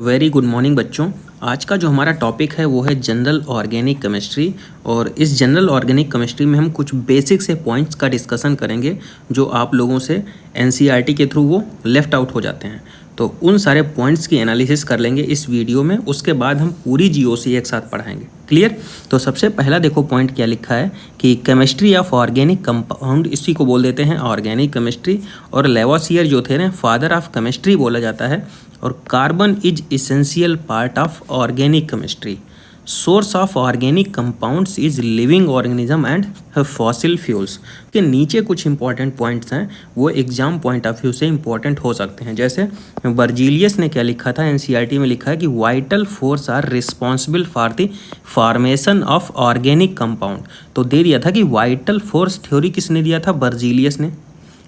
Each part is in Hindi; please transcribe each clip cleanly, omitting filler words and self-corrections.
वेरी गुड मॉर्निंग बच्चों। आज का जो हमारा टॉपिक है वो है जनरल ऑर्गेनिक केमिस्ट्री। और इस जनरल ऑर्गेनिक केमिस्ट्री में हम कुछ बेसिक से पॉइंट्स का डिस्कशन करेंगे जो आप लोगों से एनसीईआरटी के थ्रू वो लेफ्ट आउट हो जाते हैं। तो उन सारे पॉइंट्स की एनालिसिस कर लेंगे इस वीडियो में। उसके बाद हम पूरी जीओसी एक साथ पढ़ाएंगे। क्लियर? तो सबसे पहला देखो पॉइंट क्या लिखा है कि केमिस्ट्री ऑफ ऑर्गेनिक कंपाउंड, इसी को बोल देते हैं ऑर्गेनिक केमिस्ट्री। और लेवोसियर जो थे ना, फादर ऑफ केमिस्ट्री बोला जाता है। और carbon is essential part of organic chemistry. Source of organic compounds is living organism and fossil fuels. के नीचे कुछ इंपॉर्टेंट पॉइंट्स हैं, वो एग्जाम पॉइंट ऑफ व्यू से इंपॉर्टेंट हो सकते हैं। जैसे बर्जीलियस ने क्या लिखा था, एनसीईआरटी में लिखा है कि vital force are responsible for the formation of organic compound. तो दे दिया था कि वाइटल फोर्स थ्योरी किसने दिया था? बर्जीलियस ने।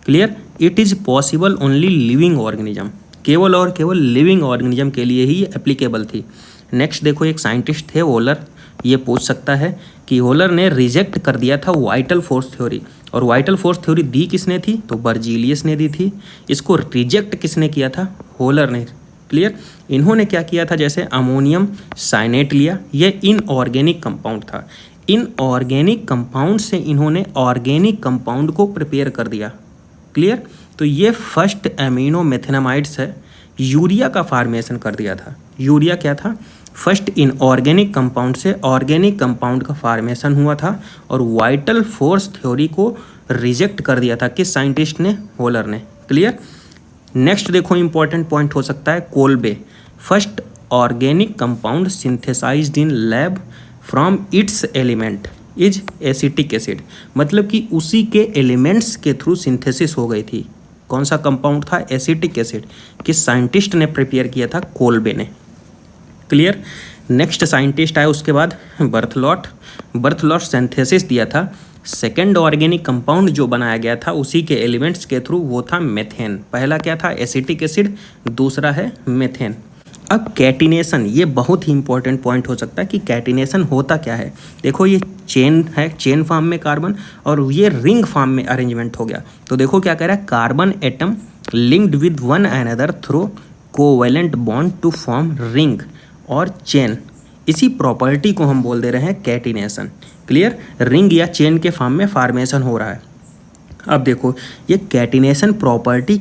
Clear? It is possible only living organism, केवल और केवल लिविंग ऑर्गेनिज्म के लिए ही एप्लीकेबल थी। नेक्स्ट देखो, एक साइंटिस्ट थे वोलर। ये पूछ सकता है कि वोलर ने रिजेक्ट कर दिया था वाइटल फोर्स थ्योरी। और वाइटल फोर्स थ्योरी दी किसने थी? तो बर्जीलियस ने दी थी। इसको रिजेक्ट किसने किया था? वोलर ने। क्लियर? इन्होंने क्या किया था, जैसे अमोनियम साइनेट लिया, ये इनऑर्गेनिक कंपाउंड था। इनऑर्गेनिक कंपाउंड से इन्होंने ऑर्गेनिक कंपाउंड को प्रिपेयर कर दिया। क्लियर? तो ये फर्स्ट एमिनो मेथेनामाइड्स है, यूरिया का फार्मेशन कर दिया था। यूरिया क्या था? फर्स्ट इनऑर्गेनिक कंपाउंड से ऑर्गेनिक कंपाउंड का फार्मेशन हुआ था। और वाइटल फोर्स थ्योरी को रिजेक्ट कर दिया था किस साइंटिस्ट ने? वोलर ने। क्लियर? नेक्स्ट देखो, इंपॉर्टेंट पॉइंट हो सकता है Kolbe. First organic compound synthesised in lab from its element is acetic acid. मतलब कि उसी के एलिमेंट्स के थ्रू सिंथेसिस हो गई थी। कौन सा कंपाउंड था? Acetic acid. किस साइंटिस्ट ने प्रिपेयर किया था? कोल्बे ने। क्लियर? नेक्स्ट साइंटिस्ट आया उसके बाद बर्थलॉट। बर्थलॉट सिंथेसिस दिया था। सेकेंड ऑर्गेनिक कंपाउंड जो बनाया गया था उसी के एलिमेंट्स के थ्रू, वो था मेथेन। पहला क्या था? एसिटिक एसिड, दूसरा है मेथेन। अब कैटिनेशन, ये बहुत ही इंपॉर्टेंट पॉइंट हो सकता है कि कैटिनेशन होता क्या है। देखो, ये चेन है, चेन फॉर्म में कार्बन, और ये रिंग फॉर्म में अरेंजमेंट हो गया। तो देखो क्या कह रहा है, carbon atom linked with one another through covalent bond to form ring और चेन। इसी प्रॉपर्टी को हम बोल दे रहे हैं कैटिनेशन। क्लियर? रिंग या चेन के फॉर्म में फॉर्मेशन हो रहा है। अब देखो, ये कैटिनेशन प्रॉपर्टी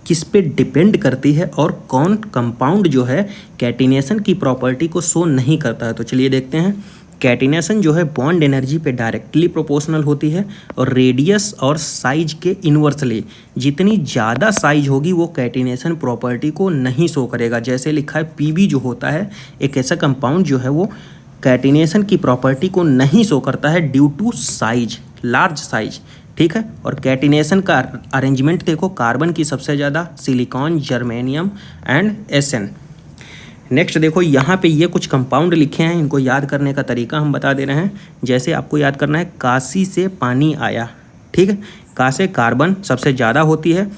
किस पे डिपेंड करती है और कौन कंपाउंड जो है कैटिनेशन की प्रॉपर्टी को शो नहीं करता है। तो चलिए देखते हैं। कैटिनेशन जो है बॉन्ड एनर्जी पे डायरेक्टली प्रोपोर्शनल होती है और रेडियस और साइज के इन्वर्सली। जितनी ज़्यादा साइज होगी वो कैटिनेशन प्रॉपर्टी को नहीं शो करेगा। जैसे लिखा है पीबी जो होता है, एक ऐसा कंपाउंड जो है वो कैटिनेशन की प्रॉपर्टी को नहीं शो करता है due to size, large size. ठीक है? और कैटिनेशन का अरेंजमेंट देखो, कार्बन की सबसे ज़्यादा, silicon, germanium and S N. Next देखो, यहाँ पे ये कुछ कंपाउंड लिखे हैं, इनको याद करने का तरीका हम बता दे रहे हैं। जैसे आपको याद करना है, काशी से पानी आया। ठीक है? का से कार्बन सबसे ज़्यादा होती है,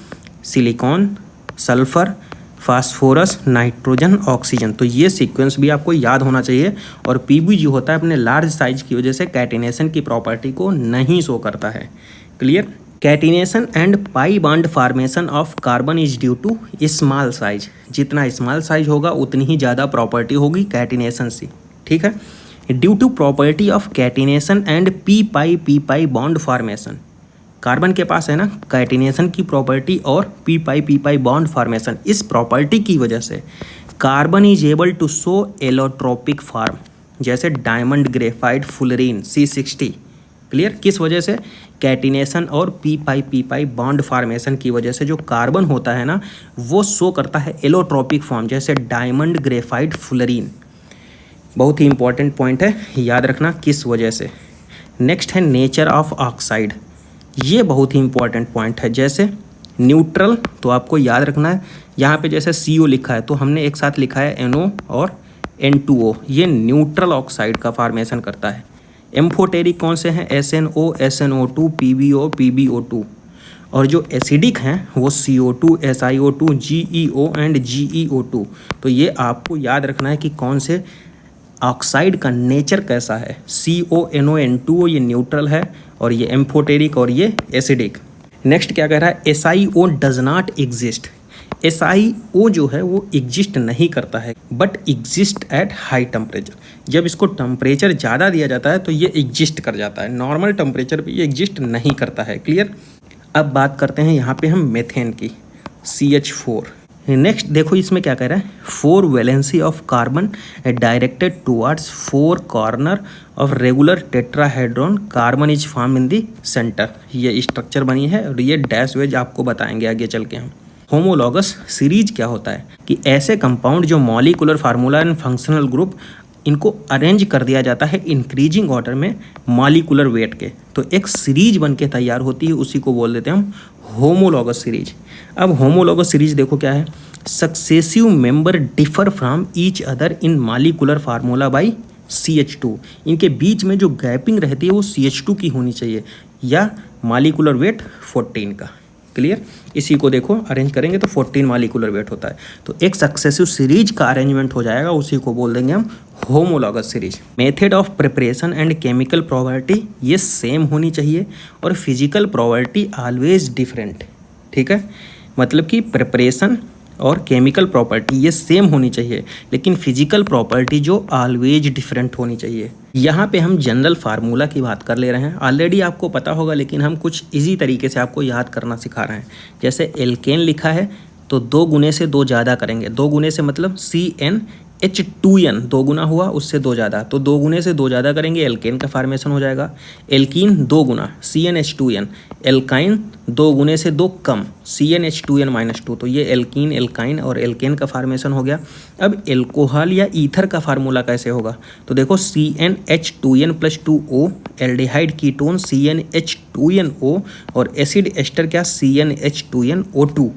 silicon, sulphur, phosphorus, nitrogen, oxygen. तो ये सीक्वेंस भी आपको याद होना चाहिए। और पीबी जो होता है अपने लार्ज साइज की वजह से कैटिनेशन की प्रॉपर्टी को नहीं शो करता है। Clear? Catenation and pi bond formation of carbon is due to small size. जितना स्मॉल साइज होगा उतनी ही ज़्यादा प्रॉपर्टी होगी कैटिनेशन से। ठीक है? Due to property of catenation and P pi bond formation. Carbon के पास है ना कैटिनेशन की प्रॉपर्टी और पी पाई बॉन्ड फॉर्मेशन। इस प्रॉपर्टी की वजह से carbon is able to show allotropic form, जैसे diamond graphite fullerene C60। Clear? किस वजह से? कैटिनेशन और पी पाई बॉन्ड फॉर्मेशन की वजह से जो कार्बन होता है ना, वो शो करता है एलोट्रोपिक फॉर्म, जैसे डायमंड ग्रेफाइट फुलरीन। बहुत ही इंपॉर्टेंट पॉइंट है, याद रखना किस वजह से। नेक्स्ट है नेचर ऑफ ऑक्साइड। ये बहुत ही इंपॉर्टेंट पॉइंट है। जैसे न्यूट्रल, तो आपको याद रखना है, यहाँ पे जैसे CO लिखा है तो हमने एक साथ लिखा है NO और N2O। ये न्यूट्रल ऑक्साइड का फॉर्मेशन करता है। एम्फोटेरिक कौन से हैं? SNO, SNO2, PbO, PbO2। और जो एसिडिक हैं वो CO2, SiO2, GeO and GeO2। तो ये आपको याद रखना है कि कौन से ऑक्साइड का नेचर कैसा है। CONO, ये न्यूट्रल है, और ये एम्फोटेरिक और ये एसिडिक। नेक्स्ट क्या कह रहा है? SiO does not exist. SiO जो है वो एग्जिस्ट नहीं करता है but exist at high temperature. जब इसको टेम्परेचर ज़्यादा दिया जाता है तो ये एग्जिस्ट कर जाता है, नॉर्मल टेम्परेचर पे ये एग्जिस्ट नहीं करता है। क्लियर। अब बात करते हैं यहाँ पे हम मेथेन की, CH4। नेक्स्ट देखो इसमें क्या कह रहा है, 4 valency of carbon directed towards 4 corner of regular tetrahedron, carbon is form in the centre. ये स्ट्रक्चर बनी है और ये डैश वेज आपको बताएंगे आगे चल के हम। होमोलॉगस सीरीज क्या होता है कि ऐसे कंपाउंड जो molecular formula and functional group इनको अरेंज कर दिया जाता है इंक्रीजिंग ऑर्डर में मॉलिक्यूलर वेट के, तो एक सीरीज बन के तैयार होती है, उसी को बोल देते हैं हम होमोलॉगस सीरीज। अब होमोलॉगस सीरीज देखो क्या है, successive member differ from each other in molecular formula by CH2। इनके बीच में जो गैपिंग रहती है वो CH2 की होनी चाहिए या मॉलिक्यूलर वेट 14 का। क्लियर। इसी को देखो अरेंज करेंगे तो 14 मॉलिक्यूलर वेट होता है, तो एक सक्सेसिव सीरीज का अरेंजमेंट हो जाएगा, उसी को बोल देंगे हम homologous series. Method of preparation and chemical property ये सेम होनी चाहिए और फिजिकल प्रॉपर्टी ऑलवेज डिफरेंट। ठीक है, मतलब कि प्रिपरेशन और केमिकल प्रॉपर्टी ये सेम होनी चाहिए लेकिन फिजिकल प्रॉपर्टी जो ऑलवेज डिफरेंट होनी चाहिए। यहाँ पे हम जनरल फार्मूला की बात कर ले रहे हैं, ऑलरेडी आपको पता होगा लेकिन हम कुछ इजी तरीके से आपको याद करना सिखा रहे हैं। जैसे एल्केन लिखा है तो 2 गुने से 2 ज़्यादा करेंगे, 2 गुने से मतलब CnH2n, 2 गुना हुआ उससे 2 ज़्यादा, तो 2 गुने से 2 ज़्यादा करेंगे एल्केन का फार्मेशन हो जाएगा। एल्कीन 2 गुना CnH2n, एल्काइन 2 गुने से 2 कम CnH2n-2, तो ये एल्कीन, एल्काइन और एल्केन का फार्मेशन हो गया। अब एल्कोहल या ईथर का फार्मूला कैसे होगा, तो देखो CnH2n+2O, एल्डिहाइड कीटोन CnH2nO और एसिड एस्टर क्या CnH2nO2।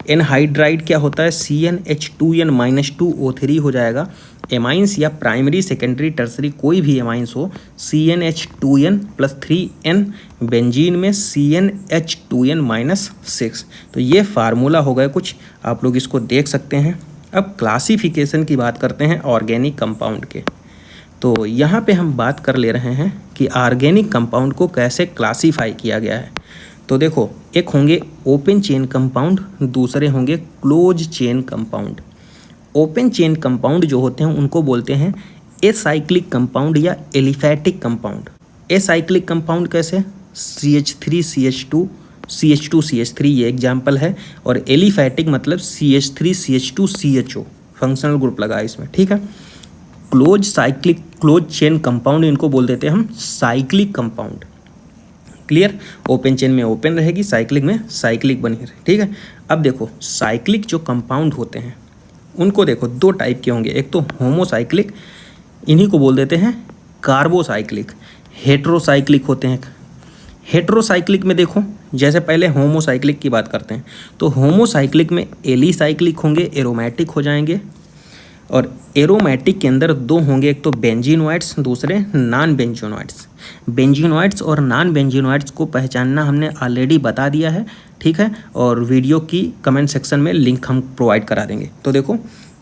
एनहाइड्राइड क्या होता है CnH2n-2O3 हो जाएगा। एमाइंस या प्राइमरी सेकेंडरी टर्सरी कोई भी एमाइंस हो CnH2n+3N, बेंजीन में CnH2n-6। तो ये फार्मूला हो गए कुछ, आप लोग इसको देख सकते हैं। अब क्लासिफिकेशन की बात करते हैं ऑर्गेनिक कंपाउंड के। तो यहाँ पे हम बात कर ले रहे हैं कि ऑर्गेनिक कंपाउंड को कैसे क्लासीफाई किया गया है। तो देखो एक होंगे ओपन चेन कंपाउंड, दूसरे होंगे close chain compound. Open chain compound जो होते हैं उनको बोलते हैं एसाइक्लिक कंपाउंड या एलिफैटिक कंपाउंड। एसाइक्लिक कंपाउंड कैसे, CH3CH2 CH2CH3 ये एग्जाम्पल है, और एलिफैटिक मतलब CH3CH2CHO, फंक्शनल ग्रुप लगा इसमें। ठीक है। क्लोज चेन कंपाउंड इनको बोल देते हैं हम cyclic compound. Clear. Open chain में ओपन रहेगी, साइक्लिक में साइक्लिक बनी रहे। ठीक है। अब देखो साइक्लिक जो कंपाउंड होते हैं उनको देखो 2 टाइप के होंगे, एक तो होमोसाइक्लिक, इन्हीं को बोल देते हैं कार्बोसाइक्लिक। हेट्रोसाइक्लिक होते हैं। हेट्रोसाइक्लिक में देखो जैसे पहले होमोसाइक्लिक की बात करते हैं तो होमोसाइक्लिक में एलिसाइक्लिक होंगे, एरोमेटिक हो जाएंगे, और एरोमेटिक के अंदर 2 होंगे, एक तो बेंजीनोइड्स, दूसरे नॉन बेंजीनोइड्स। बेंजीनोइड्स और नॉन बेंजीनोइड्स को पहचानना हमने ऑलरेडी बता दिया है। ठीक है, और वीडियो की कमेंट सेक्शन में लिंक हम प्रोवाइड करा देंगे। तो देखो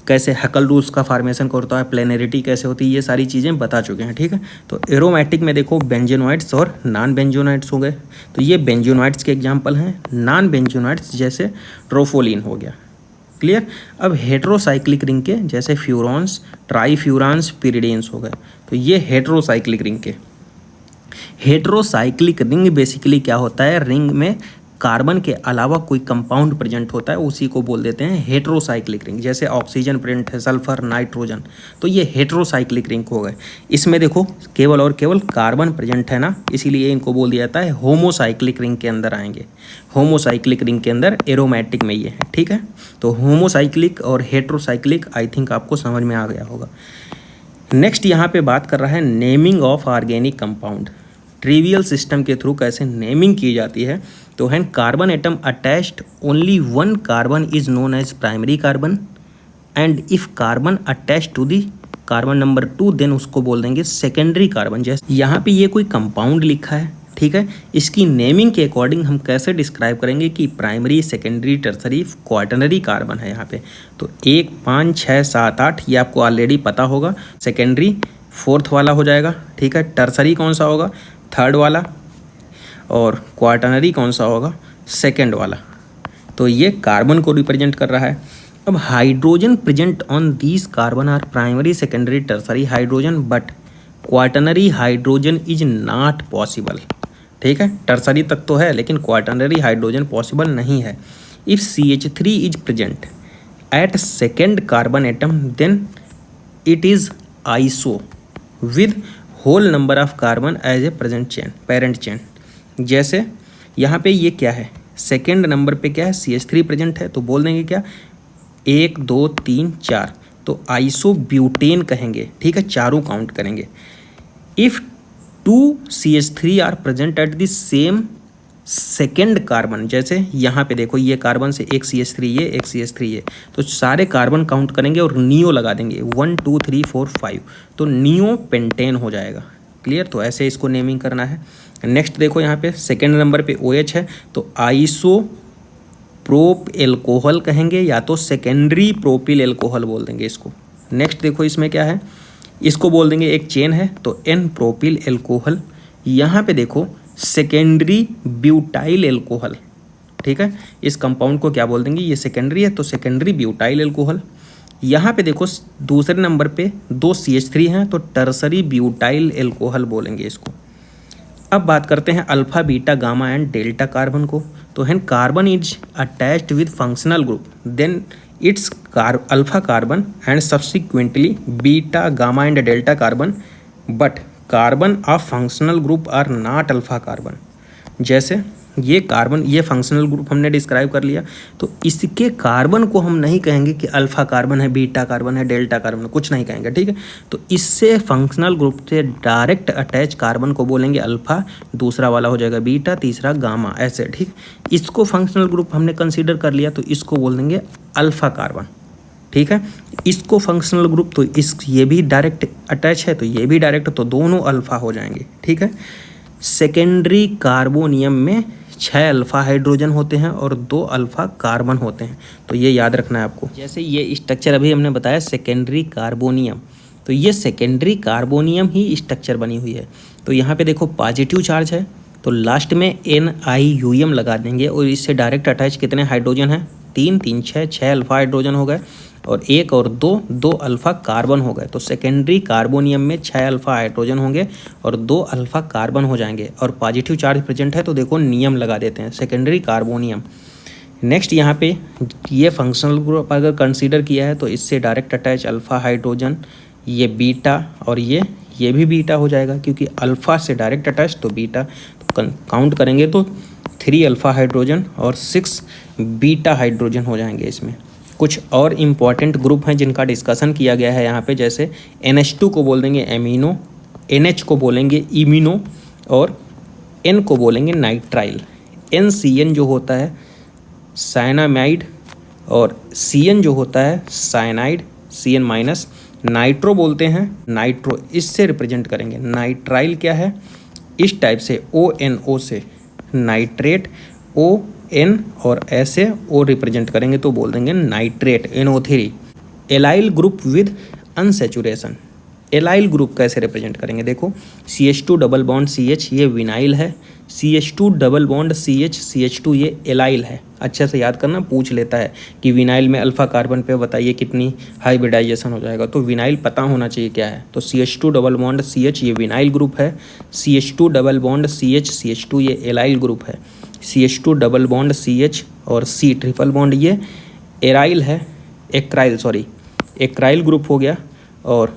कैसे हैकल रूल्स का फार्मेशन होता है, प्लेनरिटी कैसे होती है, ये सारी चीज़ें बता चुके हैं। ठीक है। तो एरोमेटिक में देखो बेंजीनोइड्स और नॉन बेंजीनोइड्स हो गए, तो ये बेंजीनोइड्स के एग्जाम्पल हैं। नॉन बेंजीनोइड्स जैसे ट्रोफोलिन हो गया। क्लियर। अब हेट्रोसाइक्लिक रिंग के जैसे फ्यूरॉन्स, ट्राईफ्यूरान्स, पिरिडीन्स हो गए, तो ये हेट्रोसाइक्लिक रिंग के। हेट्रोसाइक्लिक रिंग बेसिकली क्या होता है, रिंग में कार्बन के अलावा कोई कंपाउंड प्रेजेंट होता है, उसी को बोल देते हैं हेट्रोसाइक्लिक रिंग। जैसे ऑक्सीजन प्रेजेंट है, सल्फर, नाइट्रोजन, तो ये हेट्रोसाइक्लिक रिंग हो गए। इसमें देखो केवल और केवल कार्बन प्रेजेंट है ना, इसीलिए इनको बोल दिया जाता है होमोसाइक्लिक रिंग के अंदर आएंगे। होमोसाइक्लिक रिंग के अंदर एरोमेटिक में ये है। ठीक है। तो होमोसाइक्लिक और हेट्रोसाइक्लिक आई थिंक आपको समझ में आ गया होगा। नेक्स्ट यहाँ पे बात कर रहा है naming of organic compound. Trivial system के थ्रू कैसे नेमिंग की जाती है, तो है carbon atom attached only 1 carbon is known as primary carbon, and if carbon attach to the carbon number 2 then उसको बोल देंगे सेकेंडरी कार्बन। जैसे यहाँ पे ये कोई कंपाउंड लिखा है, ठीक है, इसकी नेमिंग के अकॉर्डिंग हम कैसे डिस्क्राइब करेंगे कि primary, secondary, tertiary, quaternary carbon है यहाँ पे। तो 1, 5, 6, 7, 8 ये आपको ऑलरेडी पता होगा। सेकेंडरी 4th वाला हो जाएगा। ठीक है। टर्सरी कौन सा होगा, 3rd वाला, और क्वाटरनरी कौन सा होगा, 2nd वाला। तो ये कार्बन को रिप्रेजेंट कर रहा है। अब hydrogen present on these carbon are primary secondary tertiary hydrogen but quaternary hydrogen is not possible. ठीक है, टर्सरी तक तो है लेकिन क्वाटरनरी हाइड्रोजन पॉसिबल नहीं है। If CH3 is present at second carbon atom then it is iso with whole number of carbon as a present chain parent chain. जैसे यहाँ पे ये क्या है, सेकेंड नंबर पे क्या है, CH3 प्रेजेंट है, तो बोल देंगे क्या 1 2 3 4, तो आइसो ब्यूटेन कहेंगे। ठीक है, चारों काउंट करेंगे। If 2 CH3 are present at the same second carbon, जैसे यहाँ पे देखो ये कार्बन से एक CH3 ये एक CH3 ये, तो सारे कार्बन काउंट करेंगे और नियो लगा देंगे 1 2 3 4 5, तो नियो पेंटेन हो जाएगा। क्लियर, तो ऐसे इसको नेमिंग करना है। नेक्स्ट देखो यहाँ पे सेकेंड नंबर पे OH है, तो आइसो प्रोप एल्कोहल कहेंगे या तो सेकेंडरी प्रोपिल एल्कोहल बोल देंगे इसको। नेक्स्ट देखो इसमें क्या है, इसको बोल देंगे एक चेन है तो N प्रोपिल एल्कोहल। यहाँ पे देखो सेकेंडरी ब्यूटाइल एल्कोहल। ठीक है, इस कंपाउंड को क्या बोल देंगे, ये सेकेंडरी है तो सेकेंडरी ब्यूटाइल एल्कोहल। यहाँ पे देखो दूसरे नंबर पे 2 CH3 हैं तो टर्सरी ब्यूटाइल एल्कोहल बोलेंगे इसको। अब बात करते हैं alpha beta gamma and delta carbon को, तो when carbon is attached with functional group then it's alpha carbon and subsequently beta gamma and delta carbon but carbon of functional group are not alpha carbon. जैसे ये कार्बन, ये फंक्शनल ग्रुप हमने डिस्क्राइब कर लिया, तो इसके कार्बन को हम नहीं कहेंगे कि अल्फा कार्बन है, बीटा कार्बन है, डेल्टा कार्बन है, कुछ नहीं कहेंगे। ठीक है, तो इससे फंक्शनल ग्रुप से डायरेक्ट अटैच कार्बन को बोलेंगे अल्फा, दूसरा वाला हो जाएगा बीटा, तीसरा गामा, ऐसे। ठीक, इसको फंक्शनल ग्रुप हमने कंसीडर कर लिया तो इसको बोल देंगे अल्फा कार्बन। ठीक है, इसको फंक्शनल ग्रुप, तो ये भी डायरेक्ट अटैच है तो ये भी डायरेक्ट, तो दोनों अल्फा हो जाएंगे। ठीक है, सेकेंडरी कार्बोनियम में 6 अल्फा हाइड्रोजन होते हैं और 2 अल्फा कार्बन होते हैं, तो ये याद रखना है आपको। जैसे ये स्ट्रक्चर अभी हमने बताया सेकेंडरी कार्बोनियम, तो ये सेकेंडरी कार्बोनियम ही स्ट्रक्चर बनी हुई है। तो यहाँ पे देखो पॉजिटिव चार्ज है तो लास्ट में NiUm लगा देंगे और इससे डायरेक्ट अटैच कितने हाइड्रोजन हैं, 3 3 6 अल्फा हाइड्रोजन हो गए और 1 और 2 अल्फा कार्बन हो गए। तो सेकेंडरी कार्बोनियम में 6 अल्फा हाइड्रोजन होंगे और 2 अल्फा कार्बन हो जाएंगे और पॉजिटिव चार्ज प्रेजेंट है तो देखो नियम लगा देते हैं सेकेंडरी कार्बोनियम। नेक्स्ट यहाँ पे ये फंक्शनल ग्रुप अगर कंसीडर किया है तो इससे डायरेक्ट अटैच अल्फा हाइड्रोजन, ये बीटा और ये भी बीटा हो जाएगा क्योंकि अल्फ़ा से डायरेक्ट अटैच तो बीटा, तो काउंट करेंगे तो 3 अल्फ़ा हाइड्रोजन और 6 बीटा हाइड्रोजन हो जाएंगे। इसमें कुछ और इम्पॉर्टेंट ग्रुप हैं जिनका डिस्कशन किया गया है यहाँ पे, जैसे NH2 को बोल देंगे एमिनो, NH को बोलेंगे इमिनो और N को बोलेंगे नाइट्राइल। NCN जो होता है साइनामाइड और CN जो होता है साइनाइड, CN माइनस। नाइट्रो बोलते हैं, नाइट्रो इससे रिप्रेजेंट करेंगे। नाइट्राइल क्या है, इस टाइप से ONO से नाइट्रेट, ON और ऐसे O रिप्रेजेंट करेंगे तो बोल देंगे nitrate NO3। Allyl group with unsaturation, allyl group कैसे रिप्रेजेंट करेंगे, देखो CH2 डबल बॉन्ड CH ये विनाइल है, CH2 double bond CH CH2 ये एलाइल है। अच्छे से याद करना, पूछ लेता है कि विनाइल में अल्फा कार्बन पे बताइए कितनी हाइब्रिडाइजेशन हो जाएगा, तो विनाइल पता होना चाहिए क्या है। तो CH2 डबल बॉन्ड CH ये विनाइल ग्रुप है, CH2 double bond CH CH2 ये एलाइल ग्रुप है, CH2 डबल बॉन्ड CH और C ट्रिपल बॉन्ड ये एराइल है, एक्राइल ग्रुप हो गया। और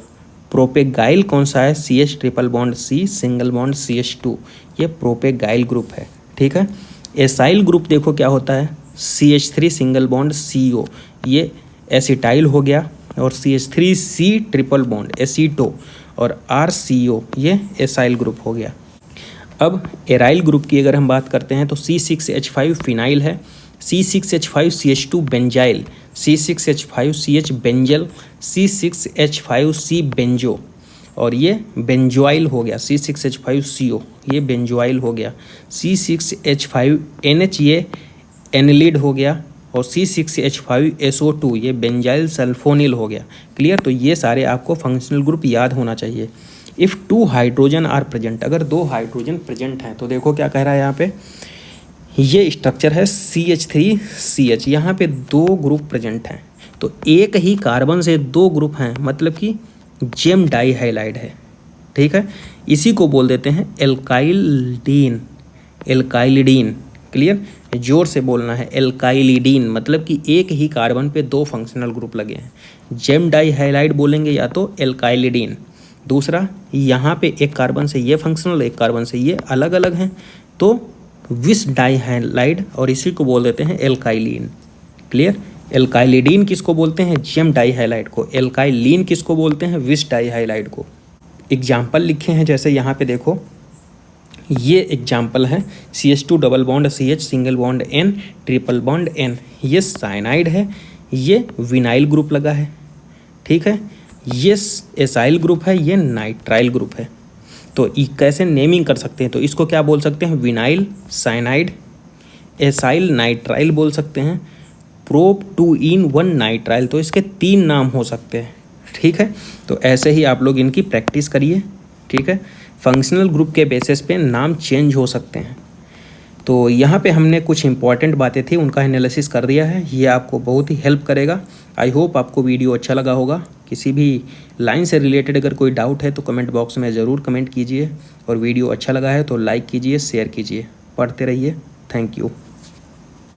प्रोपेगाइल कौन सा है, CH triple bond C single bond CH2 ये प्रोपेगाइल ग्रुप है। ठीक है, एसाइल ग्रुप देखो क्या होता है, CH3 सिंगल बॉन्ड CO ये एसिटाइल हो गया और CH3C ट्रिपल बॉन्ड एसीटो और RCO ये एसाइल ग्रुप हो गया। अब एराइल ग्रुप की अगर हम बात करते हैं तो C6H5 फिनाइल है, C6H5CH2 benzyl, C6H5CH benzyl, C6H5C banjo और ये बेंजोइल हो गया, C6H5CO ये बेंजोइल हो गया, C6H5NH ये एनिलिड हो गया और C6H5SO2 ये बेंजाइल सल्फोनिल हो गया। क्लियर, तो ये सारे आपको फंक्शनल ग्रुप याद होना चाहिए। इफ़ 2 हाइड्रोजन आर प्रेजेंट, अगर 2 हाइड्रोजन प्रेजेंट हैं तो देखो क्या कह रहा है यहाँ पे, ये स्ट्रक्चर है CH3CH। यहाँ पे 2 ग्रुप प्रेजेंट हैं, तो एक ही कार्बन से 2 ग्रुप हैं, मतलब कि जेम डाई हाइलाइड है। ठीक है, इसी को बोल देते हैं एल्काइलिडीन। एल्काइलिडीन, क्लियर, जोर से बोलना है, एल्काइलिडीन, मतलब कि एक ही कार्बन पे 2 फंक्शनल ग्रुप लगे हैं। जेम डाई हाइलाइड बोलेंगे या तो एल्काइलिडीन। दूसरा, यहाँ पे एक कार्बन से ये फंक्शनल, एक कार्बन से ये अलग अलग हैं, तो विस डाई हाइलाइड, और इसी को बोल देते हैं एल्काइलिन। क्लियर, एल्काइलिडीन किसको बोलते हैं? जेम डाई हाइलाइड को। एल्काइलिन किसको बोलते हैं? विस डाई हाइलाइड को। एग्जाम्पल लिखे हैं, जैसे यहाँ पे देखो, ये एग्जाम्पल है CH2 double bond CH single bond N triple bond N। ये साइनाइड है, ये विनाइल ग्रुप लगा है। ठीक है, ये एसाइल ग्रुप है, ये नाइट्राइल ग्रुप है। तो कैसे नेमिंग कर सकते हैं? तो इसको क्या बोल सकते हैं? विनाइल साइनाइड, एसाइल नाइट्राइल बोल सकते हैं, प्रोप 2-in-1 नाइट्राइल। तो इसके 3 नाम हो सकते हैं। ठीक है, तो ऐसे ही आप लोग इनकी प्रैक्टिस करिए। ठीक है, फंक्शनल ग्रुप के बेसिस पे नाम चेंज हो सकते हैं। तो यहाँ पे हमने कुछ इंपॉर्टेंट बातें थी, उनका एनालिसिस कर दिया है। ये आपको बहुत ही हेल्प करेगा। आई होप आपको वीडियो अच्छा लगा होगा। किसी भी लाइन से रिलेटेड अगर कोई डाउट है तो कमेंट बॉक्स में ज़रूर कमेंट कीजिए, और वीडियो अच्छा लगा है तो लाइक कीजिए, शेयर कीजिए। पढ़ते रहिए। Thank you.